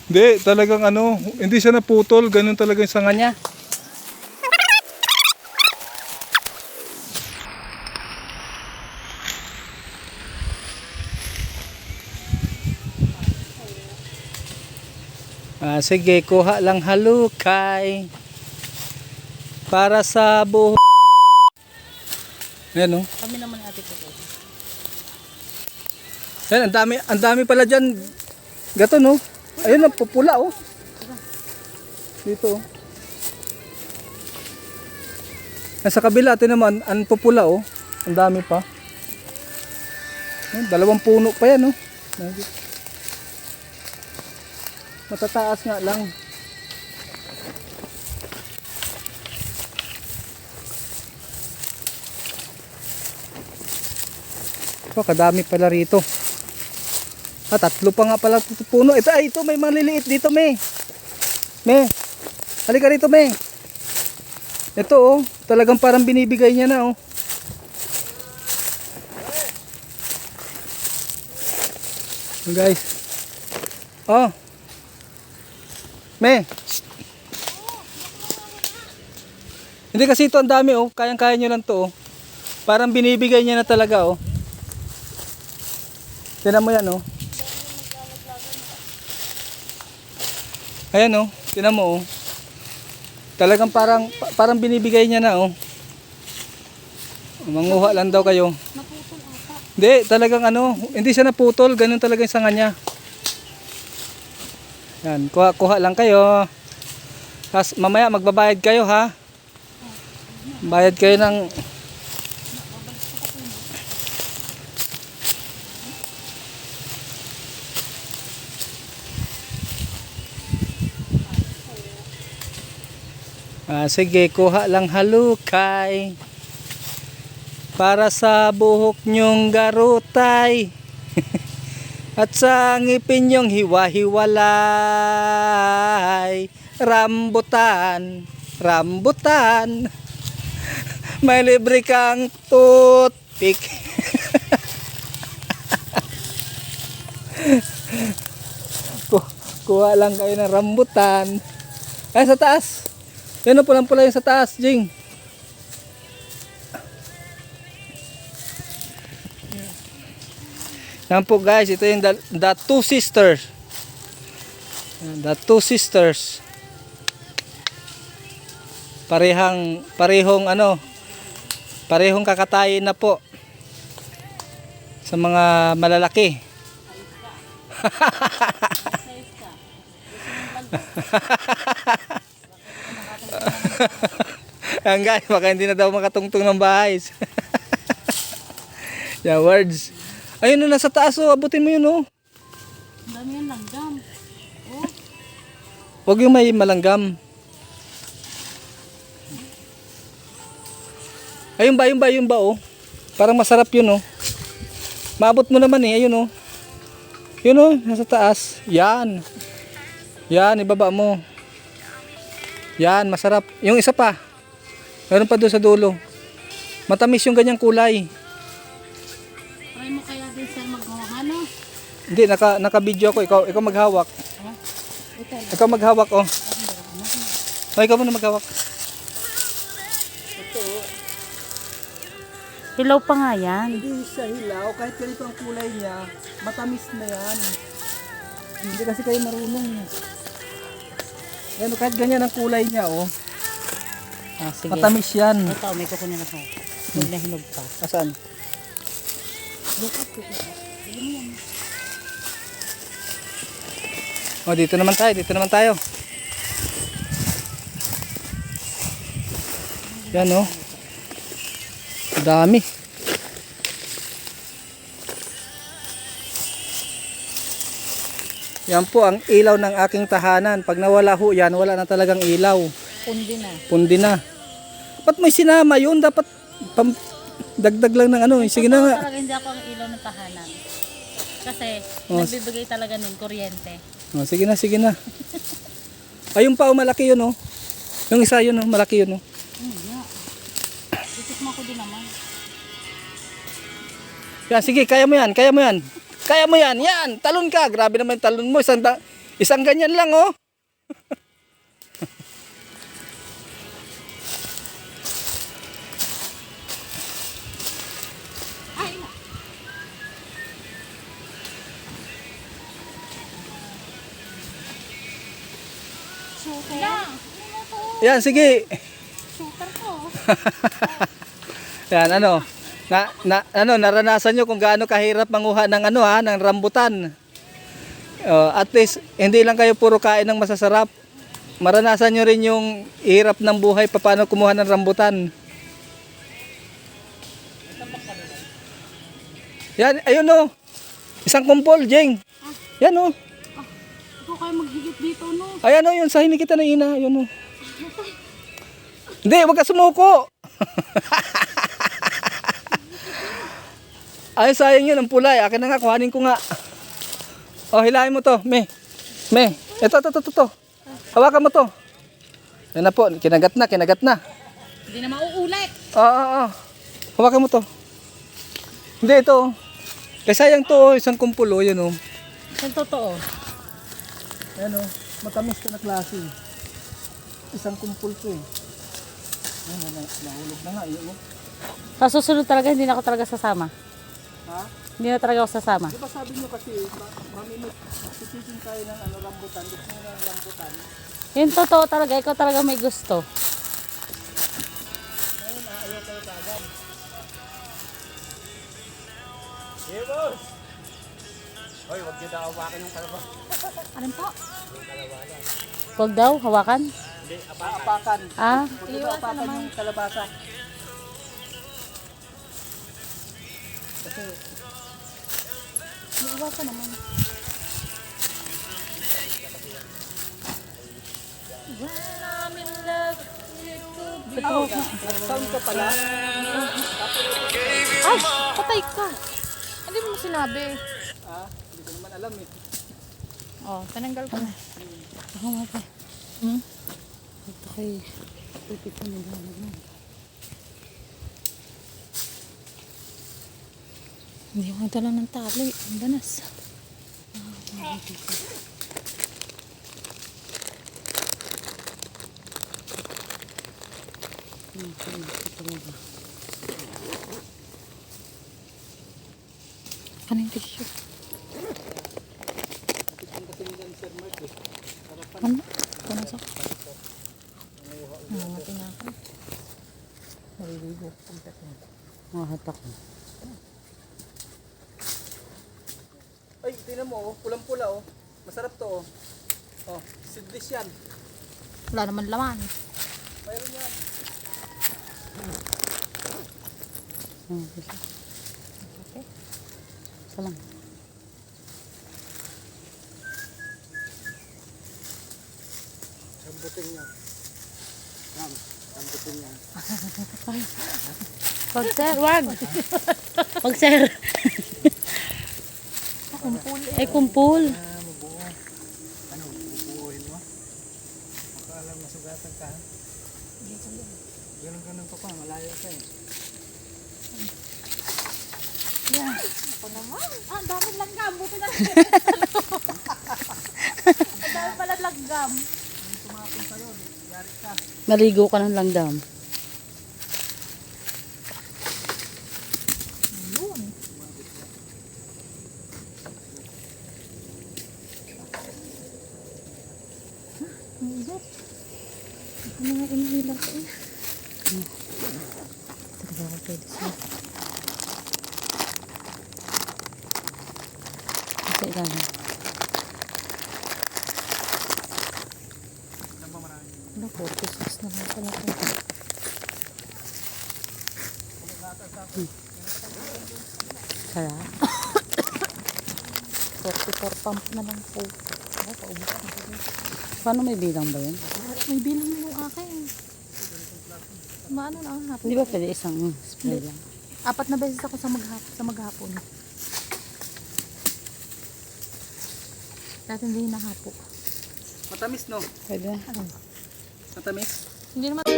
Hindi, talagang ano, hindi siya naputol, ganun talaga yung sanga niya. Sige, kuha lang halukay para sa buho. Ayan, oh. Kami naman ate ko. Ayan, ang dami pala dyan. Gato, no? Ayun, ang pupula, oh. Dito, oh. Sa kabila, ito naman, ang pupula, oh. Ang dami pa. Dalawang puno pa yan, oh. Matataas nga lang. So, kadami pala rito. Tatlo pa nga pala puno. Ito, may maliliit dito, me. Halika rito, me. Ito, oh. Talagang parang binibigay niya na, oh. Guys. Oh. Me. Hindi kasi ito ang dami, oh. Kayang-kaya nyo lang to, oh. Parang binibigay niya na talaga, oh. Tinan mo yan, oh. Ayan, oh. Tinan mo, oh. Talagang parang binibigay niya na, oh. Manguha lang daw kayo. Naputol ata. Hindi, talagang ano, hindi siya naputol, ganun talaga yung sanga niya. Yan, kuha lang kayo. Tapos mamaya magbabayad kayo, ha. Bayad kayo ng sige, kuha lang halukay para sa buhok nyong garutay at sa ngipin nyong hiwa-hiwalay. Rambutan, rambutan, may libre kang toothpick. Kuha lang kayo ng rambutan. Ay, sa taas. Yan o, pulang-pula yung sa taas, Jing. Yan po guys, ito yung the two sisters. The two sisters. Parehong kakatayin na po sa mga malalaki. Ang guys, baka hindi na daw makatungtong ng bahay. Yeah, words. Ayun na, nasa taas, oh. Abutin mo yun, oh. Ang dami yan langgam. Oh. Huwag yung may malanggam. Ayun ba, oh. Parang masarap yun, oh. Maabot mo naman, eh. Ayun, oh. Yun, oh. Nasa taas. Yan. Yan, ibaba mo. Yan, masarap. Yung isa pa. Meron pa doon sa dulo. Matamis yung ganyang kulay. Try mo kaya din sir maghawa, no? Hindi, naka-video ko. Ikaw maghawak. Ha? Ito. Ikaw maghawak, oh. Oh, ikaw muna maghawak. Hilaw pa nga yan. Hindi siya hilaw. Kahit ganito ang kulay niya, matamis na yan. Hindi kasi kayo marunong. Yan, kahit ganyan ang kulay niya, oh. Sige. Matamis yan. Ito, may kukunin ako. Huwag na hinog pa. Asan? Oh, dito naman tayo. Yan, oh. Dami. Yan po ang ilaw ng aking tahanan. Pag nawala ho yan, wala na talagang ilaw. Pundi na. Ba't may sinama yun? Dapat dagdag lang ng ano. Sige na nga. Talaga hindi ako ang ilaw ng tahanan. Kasi nagbibigay talaga nun kuryente. Oh, sige na. Ayun pa, oh, malaki yun, oh. Yung isa yun, oh, malaki yun, oh. Yeah. Titikman ko din naman. Yan, sige, kaya mo yan. Yan, talon ka. Grabe naman yung talon mo. Isang ganyan lang oh. Super. Yan, sige. Super ko. Yan, ano? Naranasan nyo kung gaano kahirap manguha ng ng rambutan. At least hindi lang kayo puro kain ng masasarap. Maranasan nyo rin yung hirap ng buhay paano kumuha ng rambutan. Yan, ayun oh. Isang kumpol, Jeng. Yan oh. Ito kayo maghigit dito, no? Ayan oh, yun sa hinikita na ina, yun oh. Hindi, wag ka sumuko. Ay, sayang yun, ang pulay. Akin na nga, kuhanin ko nga. Oh, hilahin mo to, me. Ito. Hawakan mo to. Yan na po, kinagat na. Hindi na mauulit. Oo. Hawakan mo to. Hindi, ito. Kaya sayang to, isang kumpulo, yun oh. Yung totoo. Ayan oh, matamis ka na klase. Isang kumpul to eh. Ayan, nahulog na nga, yun oh. Sa susunod talaga, hindi na ako talaga sasama. Ha? Hindi na talaga ako sasama. Di ba sabi nyo kasi, mamimit, sisisin tayo ng rambutan, gusto nyo ng rambutan. Yung totoo talaga, ikaw talaga may gusto. Ngayon, ayaw kayo kagad. Hey, boss! Hoy, wag nyo daw hawakan yung kalabaw. Alin po? Huwag daw, hawakan. Hindi, apakan. Ah, Wag nyo daw apakan yung kalabasa. Kasi, iiwasan naman. nag-sound ka pala. Ay, patay ka. Hindi mo sinabi. Hindi ko naman alam eh. Oh, tananggal ko na. Ako mata. Ito kay pipit ko nila naman. Hindi ko dala ng tali. Ang ganas. Ano yung tissue? Ano? Punasak? Nangangatin na ako. Mariligo. Mahatak mo. Ay, tingnan mo oh, pulang-pula oh. Masarap to oh. Oh, seedless yan. Wala naman laman. Mayroon yan. Okay. Isa lang. Rambutin niya. Rambutin niya. Wag sir, wag. Wag sir. Kumpul. Ay kumpul. Mabuo. Ano, bubuuhin mo? Makaalam masugatan ka. Ganun pa pa, malayo ka eh. Ako naman. Ah, ang dami langgam. Buti na lang. Ang dami pala langgam. Tumapon sa'yo, yari ka. Naligo ka ng langdam. Yun. Ang ingat. Ito na nga inahila ko eh. Talaga ako pwede siya. Ito ilalim. Ano, 46 na lang pala ito. Kaya? 44 pump na lang po. Ay, paubos na po. Paano may bilang ba yun? May bilang na yung akin. Maano na ang hapon. Hindi ba pwede isang spray lang? 4 na beses ako sa maghapon. Dati hindi nahapo. Matamis no? Pwede. Matamis? Hindi naman.